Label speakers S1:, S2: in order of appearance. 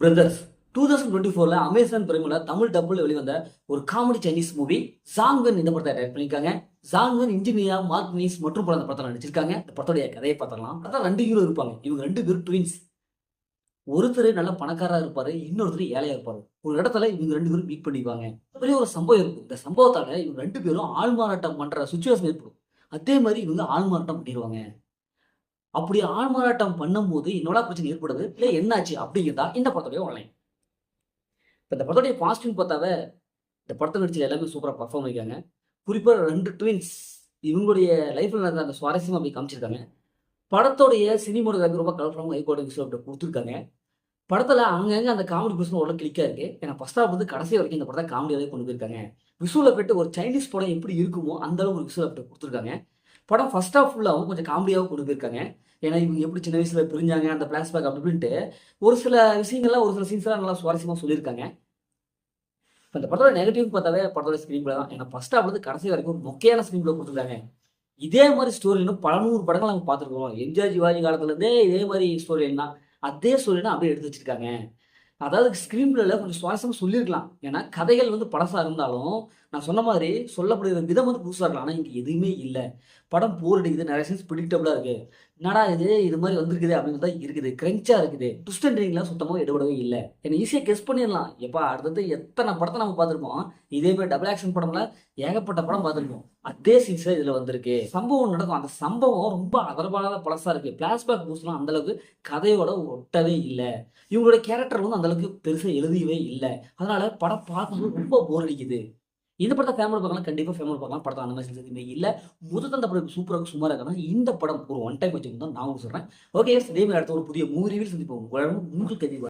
S1: Brothers 2024ல Amazon பிரைம்ல Tamil டப்புல வெளிவந்த ஒரு comedy Chinese movie ஜாங்வன் இந்த படத்தை டைரக்ட் பண்ணிருக்காங்க. ஜாங்வன் இன்ஜினியர் மார்க்னீஸ் மற்றும் பல அந்த படத்தில் நடிச்சிருக்காங்க. இந்த படத்துடைய கதையை பார்த்தரலாம். அதான் 2 ஹீரோ இருப்பாங்க. இவங்க 2 பேரும் ட்வின்ஸ். ஒருத்தர் நல்ல பணக்காரரா இருப்பாரு, இன்னொருத்தர் ஏழையா இருப்பாரு. ஒரு இடத்துல இவங்க 2 பேரும் மீட் பண்ணிக்குவாங்க. பெரிய ஒரு சம்பவம் இருக்கும். இந்த சம்பவத்தால இவங்க 2 பேரும் ஆள்மாறாட்டம் பண்ற சிச்சுவேஷன் ஏற்படும். அதே மாதிரி இவங்க ஆள்மாறாட்டம் பண்ணிடுவாங்க. அப்படி ஆள்மாறாட்டம் பண்ணும்போது என்னோட பிரச்சனை ஏற்படுது. இல்ல என்னாச்சு அப்படிங்கிறதா இந்த படத்துடைய ஒன்லைன். இப்ப இந்த படத்துடைய பாசிட்டிவ் பார்த்தாவே, இந்த படத்துல நடிச்ச எல்லாமே சூப்பரா பெர்ஃபார்ம் பண்ணியிருக்காங்க. குறிப்பா 2 ட்வின்ஸ் இவங்களுடைய லைஃப்ல நடந்த அந்த சுவாரஸ்யமா அப்படி காமிச்சிருக்காங்க. படத்தோடைய சினிமோட்டோகிராஃபி ரொம்ப கலர்ஃபுல்லாவும் ஹைகோர்ட் விஷுவல் அப்படி குடுத்துருக்காங்க. படத்துல அங்கங்க அந்த காமெடி பீஸ்லாம் ஓரளவு கிளிக்கா இருக்கு. ஏன்னா ஃபர்ஸ்ட் ஹாஃப் வந்து கடைசி வரைக்கும் இந்த படத்த காமெடியாவே கொண்டு போயிருக்காங்க. விஷுவல் எஃபெக்ட் ஒரு சைனீஸ் படம் எப்படி இருக்குமோ அந்த அளவுக்கு ஒரு விஷுவல் எஃபெக்ட் குடுத்துருக்காங்க. படம் ஃபர்ஸ்ட் ஹாஃப் ஃபுல்லாவும் கொஞ்சம் காமெடியாவும் கொண்டு போயிருக்காங்க. ஏன்னா இவங்க எப்படி சின்ன வயசுல பிரிஞ்சாங்க, அந்த ஃபிளாஷ்பேக் அப்படி இப்படின்ட்டு ஒரு சில விஷயங்கள்லாம் ஒரு சில சீன்ஸ்லாம் நல்லா சுவாரஸ்யமா சொல்லியிருக்காங்க. இப்ப இந்த படத்தோட நெகட்டிவ் பார்த்தாவே படத்தோட ஸ்க்ரீன் பிளே தான். ஏன்னா ஃபர்ஸ்ட் ஹாஃப்ல இருந்து கடைசி வரைக்கும் ஒரு மொக்கையான ஸ்க்ரீன் பிளே குடுத்துருக்காங்க. இதே மாரி ஸ்டோரி லைன் பல 100 படங்கள் நம்ம பார்த்துருக்கோம். எம்ஜிஆர், சிவாஜி காலத்துல இருந்தே இதே மாரி ஸ்டோரி லைன் தான். அதே ஸ்டோரி லைன அப்படியே எடுத்து வச்சிருக்காங்க. அதாவது ஸ்க்ரீன் பிளேல கொஞ்சம் சுவாரஸ்யமா சொல்லியிருக்கலாம். ஏன்னா கதைகள் வந்து பழசா இருந்தாலும், நான் சொன்ன மாதிரி சொல்லப்படுகிற விதம் வந்து புதுசா இருக்கலாம். ஆனா இங்க எதுவுமே இல்ல. படம் போர் அடிக்குது. நெறைய சீன்ஸ் பிரெடிக்டபிளா இருக்கு. என்னடா இது! இது மாரி வந்திருக்குதே அப்படின்னு தான் இருக்குது. கிரன்ச்சா இருக்குது. ட்விஸ்ட் அண்ட் டர்னிங்லாம் சுத்தமா எடுபடவே இல்ல. ஏன்னா ஈஸியா கெஸ் பண்ணிடலாம். எப்பா அடுத்தது எத்தன படத்த நம்ம பார்த்துருப்போம். இதே மாரி டபுள் ஆக்ஷன் படம்ல ஏகப்பட்ட படம் பார்த்துருப்போம். அதே சீன்ஸ் தான் இதுல வந்திருக்கு. சம்பவம் நடக்கும். அந்த சம்பவம் ரொம்ப அதர்பாலாத பழசா இருக்கு. ஃபிளாஷ்பேக் பூஸ்ட்லாம் அந்த அளவுக்கு கதையோட ஒட்டவே இல்ல. இவங்களோட கேரக்டர் வந்து அந்த அளவுக்கு பெருசா எழுதவே இல்ல. அதனால படம் பார்க்கும்போது ரொம்ப போர் அடிக்குது. இந்த படத்த ஃபேமிலில பார்க்கலாம். கண்டிப்பா ஃபேமிலில பார்க்கலாம். படத்துல அந்த மாரி சீன்ஸ் எதுவுமே இல்ல. முதல்ல அந்த படம் சூப்பரா சுமாரா இருக்குன்னா, இந்த படம் ஒரு ஒன் டைம் வாட்சிங் தான் நான் உங்களுக்கு சொல்றேன். ஓகே, இதே மாரி அடுத்த ஒரு புதிய மூவி ரிவ்யூல சந்திப்போம். உங்களிடம் உங்கள் கதிர்.